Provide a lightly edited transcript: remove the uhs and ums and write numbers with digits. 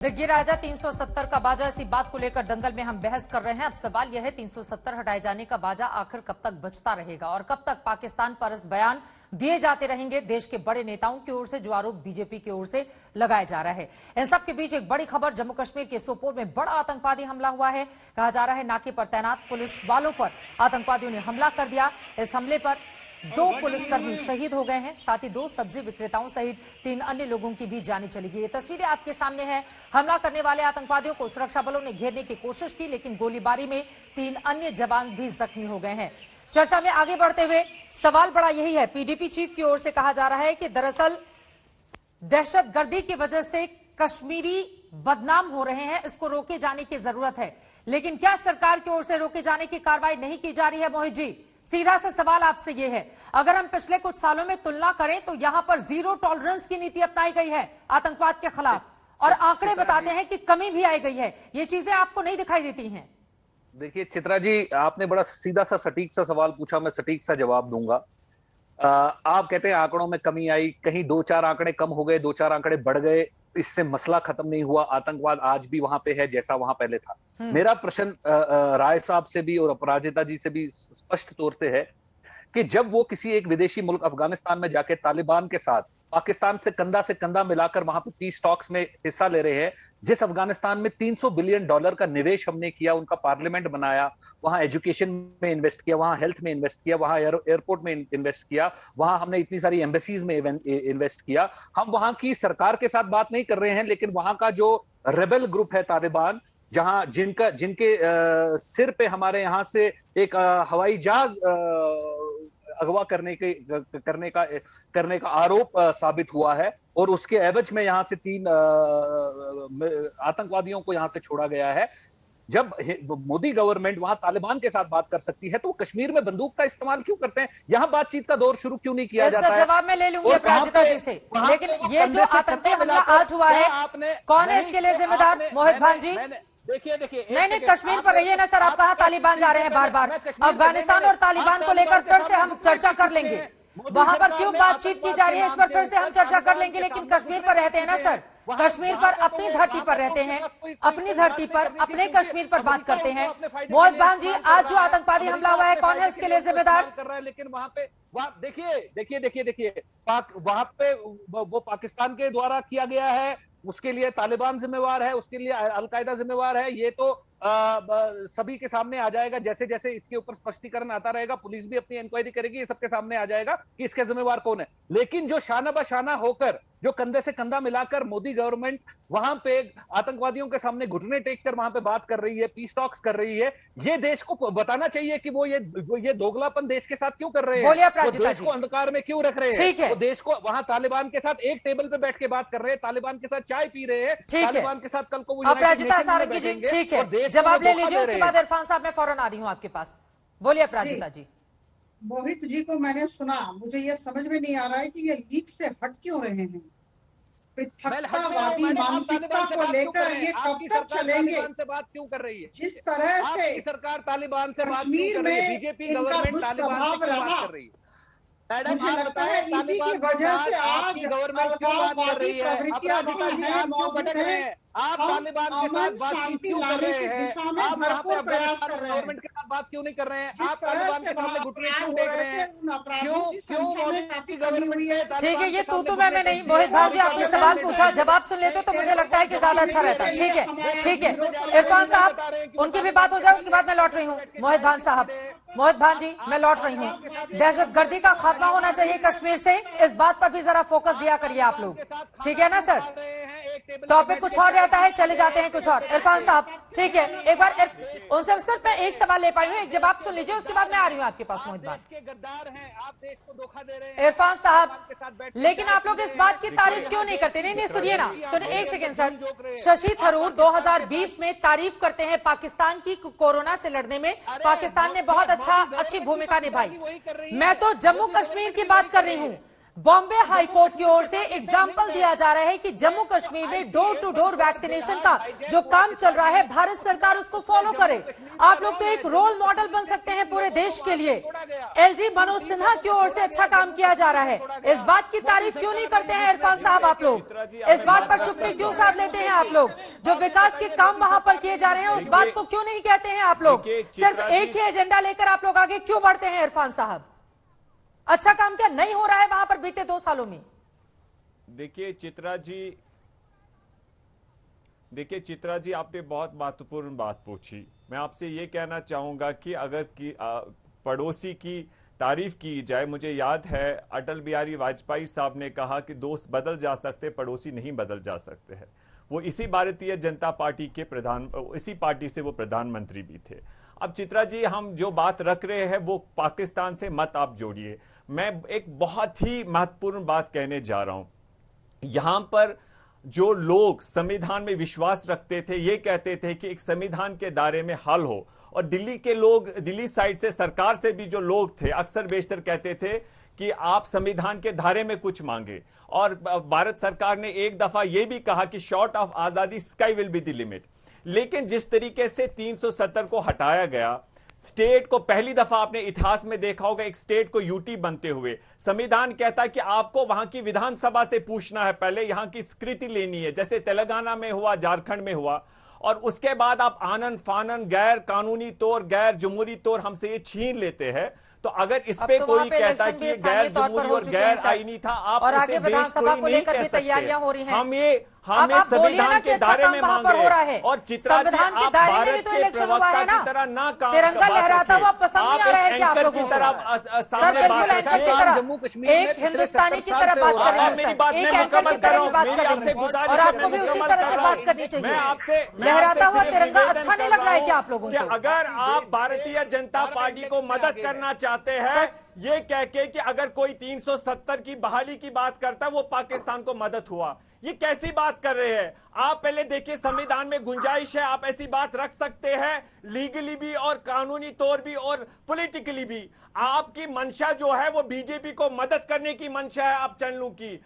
देखिए राजा 370 का बाजा, इसी बात को लेकर दंगल में हम बहस कर रहे हैं। अब सवाल यह है 370 हटाए जाने का बाजा आखिर कब तक बजता रहेगा और कब तक पाकिस्तान परस्त बयान दिए जाते रहेंगे देश के बड़े नेताओं की ओर से, जो आरोप बीजेपी की ओर से लगाया जा रहा है। इन सब के बीच एक बड़ी खबर, जम्मू कश्मीर के सोपोर में बड़ा आतंकवादी हमला हुआ है। कहा जा रहा है नाके पर तैनात पुलिस वालों पर आतंकवादियों ने हमला कर दिया। इस हमले पर 2 पुलिसकर्मी शहीद हो गए हैं, साथ ही 2 सब्जी विक्रेताओं सहित 3 अन्य लोगों की भी जान चली गई। ये तस्वीरें आपके सामने हैं। हमला करने वाले आतंकवादियों को सुरक्षा बलों ने घेरने की कोशिश की, लेकिन गोलीबारी में 3 अन्य जवान भी जख्मी हो गए हैं। चर्चा में आगे बढ़ते हुए सवाल बड़ा यही है, पीडीपी चीफ की ओर से कहा जा रहा है कि दरअसल दहशतगर्दी की वजह से कश्मीरी बदनाम हो रहे हैं, इसको रोके जाने की जरूरत है। लेकिन क्या सरकार की ओर से रोके जाने की कार्रवाई नहीं की जा रही है? मोहित जी, सीधा सा सवाल आपसे ये है, अगर हम पिछले कुछ सालों में तुलना करें तो यहां पर जीरो टॉलरेंस की नीति अपनाई गई है आतंकवाद के खिलाफ, और आंकड़े बताते हैं कि कमी भी आई गई है। ये चीजें आपको नहीं दिखाई देती हैं? देखिए चित्रा जी, आपने बड़ा सीधा सा सटीक सा सवाल पूछा, मैं सटीक सा जवाब दूंगा। आप कहते हैं आंकड़ों में कमी आई, कहीं 2-4 आंकड़े कम हो गए, 2-4 आंकड़े बढ़ गए, इससे मसला खत्म नहीं हुआ। आतंकवाद आज भी वहां पे है जैसा वहां पहले था। मेरा प्रश्न राय साहब से भी और अपराजिता जी से भी स्पष्ट तौर से है कि जब वो किसी एक विदेशी मुल्क अफगानिस्तान में जाके तालिबान के साथ पाकिस्तान से कंधा मिलाकर वहां पर पीस टॉक्स में हिस्सा ले रहे हैं, जिस अफगानिस्तान में $300 बिलियन का निवेश हमने किया, उनका पार्लियामेंट बनाया, वहां एजुकेशन में इन्वेस्ट किया, वहां हेल्थ में इन्वेस्ट किया, वहां एयरपोर्ट में इन्वेस्ट किया, वहां हमने इतनी सारी एम्बेसीज में इन्वेस्ट किया। हम वहां की सरकार के साथ बात नहीं कर रहे हैं, लेकिन वहां का जो रेबेल ग्रुप है तालिबान, जहां जिनके सिर पे हमारे यहां से एक हवाई जहाज अगवा करने का आरोप साबित हुआ है, और उसके एवज में यहां से 3 आतंकवादियों को यहां से छोड़ा गया है। जब मोदी गवर्नमेंट वहां तालिबान के साथ बात कर सकती है, तो कश्मीर में बंदूक का इस्तेमाल क्यों करते हैं? यहां बातचीत का दौर शुरू क्यों नहीं किया जाता है? जवाब मैं ले लूंगी अपराजिता जी से, लेकिन ये जो आतंकी हमला आज हुआ है, कौन है इसके लिए जिम्मेदार? मोहित भान जी, देखिए नहीं, कश्मीर पर रहिए ना सर, आप कहाँ तालिबान जा रहे हैं बार बार? अफगानिस्तान और तालिबान को लेकर फिर से हम चर्चा कर लेंगे, वहां पर क्यों बातचीत की जा रही है इस पर फिर से हम चर्चा कर लेंगे, लेकिन कश्मीर पर रहते हैं ना सर, कश्मीर पर अपनी धरती पर रहते हैं, अपनी धरती पर अपने कश्मीर पर बात करते हैं। मोहित भान जी, आज जो आतंकवादी हमला हुआ है, कौन है इसके लिए जिम्मेदार? कर रहा है, लेकिन वहां पे देखिए वहां पे वो पाकिस्तान के द्वारा किया गया है, उसके लिए तालिबान जिम्मेवार है, उसके लिए अलकायदा जिम्मेवार है। ये तो सभी के सामने आ जाएगा, जैसे जैसे इसके ऊपर स्पष्टीकरण आता रहेगा, पुलिस भी अपनी इंक्वायरी करेगी, ये सबके सामने आ जाएगा कि इसके जिम्मेवार कौन है। लेकिन जो शाना बशाना होकर, जो कंधे से कंधा मिलाकर मोदी गवर्नमेंट वहां पे आतंकवादियों के सामने घुटने टेक कर वहां पे बात कर रही है, पीस टॉक्स कर रही है, ये देश को बताना चाहिए कि वो ये दोगलापन देश के साथ क्यों कर रहे हैं, वो देश को अंधकार में क्यों रख रहे हैं, वो देश को वहां तालिबान के साथ एक टेबल पे बैठ के बात कर रहे हैं, तालिबान के साथ चाय पी रहे हैं, तालिबान के साथ कल को वो अपराजिता सारंगी जी, ठीक है, जवाब ले लीजिए, उसके बाद इरफान साहब मैं फौरन आ रही हूँ आपके पास। बोलिए अपराजिता जी। मोहित जी को मैंने सुना, मुझे ये समझ में नहीं आ रहा है कि ये लीक से हट क्यों रहे हैं। पृथकतावादी मानसिकता को लेकर ये कब तक चलेंगे? से बात क्यों कर रही है? जिस तरह से सरकार तालिबान से कश्मीर में बीजेपी इनका दुष्प्रभाव रहा, मुझे लगता है इसी की वजह से आज अलगाववादी प्रवृत्तियां वहां हैं, मौजूद हैं। आप तालिबान के अमन शांति लाने की दिशा में भरपूर प्रयास कर रहे हैं। गवर्नमेंट के साथ बात क्यों नहीं कर रहे हैं? जिस तरह से वहां अपराध हो रहे थे, उन अपराधों की संख्या में काफी कमी हुई है। ठीक है, ये तू मैं नहीं। मोहित भान जी, आपने सवाल पूछा, जवाब सुन लेते तो मुझे लगता है कि ज्यादा अच्छा रहता है। ठीक है इरफान साहब, उनकी भी बात हो जाए, उसके बाद मैं लौट रही हूँ। मोहित भान जी, मैं लौट रही हूँ। दहशतगर्दी का खात्मा होना चाहिए कश्मीर से, इस बात पर भी जरा फोकस दिया करिए आप लोग, ठीक है ना सर? टॉपिक कुछ और रहता है, चले जाते हैं कुछ और। इरफान साहब, ठीक है, एक बार उनसे सिर्फ मैं एक सवाल ले पाई हूँ, एक जवाब सुन लीजिए, उसके बाद मैं आ रही हूँ आपके पास। मोहित भान, इरफान साहब, लेकिन आप लोग इस बात की तारीफ क्यों नहीं करते? नहीं, सुनिए ना, सुनिए एक सेकेंड सर। शशि थरूर 2020 में तारीफ करते हैं पाकिस्तान की कोरोना से लड़ने में, पाकिस्तान ने बहुत अच्छी भूमिका निभाई। मैं तो जम्मू कश्मीर की बात कर रही हूँ, बॉम्बे हाईकोर्ट की ओर से एग्जाम्पल दिया जा रहा है कि जम्मू कश्मीर में डोर टू डोर वैक्सीनेशन का जो काम चल रहा है भारत सरकार उसको फॉलो करे। आप लोग तो एक रोल मॉडल बन सकते हैं पूरे देश के लिए। एलजी मनोज सिन्हा की ओर से अच्छा काम किया जा रहा है, इस बात की तारीफ क्यों नहीं करते हैं इरफान साहब? आप लोग इस बात पर चुप्पी क्यों साध लेते हैं? आप लोग जो विकास के काम वहां पर किए जा रहे हैं उस बात को क्यों नहीं कहते हैं? आप लोग सिर्फ एक ही एजेंडा लेकर आप लोग आगे क्यों बढ़ते हैं? इरफान साहब, अच्छा काम क्या नहीं हो रहा है वहां पर बीते 2 सालों में? देखिए चित्रा जी, आपने बहुत महत्वपूर्ण बात पूछी। मैं आपसे ये कहना चाहूंगा कि अगर पड़ोसी की तारीफ की जाए, मुझे याद है अटल बिहारी वाजपेयी साहब ने कहा कि दोस्त बदल जा सकते, पड़ोसी नहीं बदल जा सकते हैं। वो इसी भारतीय जनता पार्टी के इसी पार्टी से वो प्रधानमंत्री भी थे। अब चित्रा जी, हम जो बात रख रहे हैं वो पाकिस्तान से मत आप जोड़िए। मैं एक बहुत ही महत्वपूर्ण बात कहने जा रहा हूं। यहां पर जो लोग संविधान में विश्वास रखते थे, ये कहते थे कि एक संविधान के दायरे में हल हो, और दिल्ली के लोग, दिल्ली साइड से सरकार से भी जो लोग थे अक्सर बेशतर कहते थे कि आप संविधान के दायरे में कुछ मांगे। और भारत सरकार ने एक दफा यह भी कहा कि शॉर्ट ऑफ आजादी sky will be the limit. लेकिन जिस तरीके से 370 को हटाया गया, स्टेट को पहली दफा आपने इतिहास में देखा होगा एक स्टेट को यूटी बनते हुए, संविधान कहता है कि आपको वहां की विधानसभा से पूछना है, पहले यहां की स्वीकृति लेनी है, जैसे तेलंगाना में हुआ, झारखंड में हुआ, और उसके बाद आप आनन फानन गैर कानूनी तौर, गैर जमहूरी तौर हमसे ये छीन लेते हैं। तो अगर इस पे कोई कहता है कि ये गैर जमहूरी और गैर आईनी था, आप और उसे देशद्रोही नहीं कह सकते। हमें संविधान के दायरे में मांग रहे हैं। और चित्रा जी, आप भारत के प्रवक्ता की तरह ना काम तिरंगा लहराता हुआ पसंद नहीं आ रहा है क्या आप लोगों को? सामने बात रखिए। जम्मू कश्मीर एक हिंदुस्तानी की तरह बात कर रहे हैं। मेरी बात मैं मुकम्मल कर रहा हूं, मेरी आपसे गुजारिश और है, आपको मैं भी उसी मुकम्मल तरह कर से रहा बात करनी हूं। चाहिए। मैं आपसे लहराता हुआ तिरंगा अच्छा नहीं लग रहा है क्या आप लोगों कि को? अगर आप भारतीय जनता पार्टी को मदद करना चाहते हैं, ये कह के कि अगर कोई 370 की बहाली की बात करता है वो पाकिस्तान को मदद हुआ, ये कैसी बात कर रहे हैं आप? पहले देखिए संविधान में गुंजाइश है, आप ऐसी बात रख सकते हैं, लीगली भी और कानूनी तौर भी और पॉलिटिकली भी। आपकी मंशा जो है वो बीजेपी को मदद करने की मंशा है, आप चैनलों की।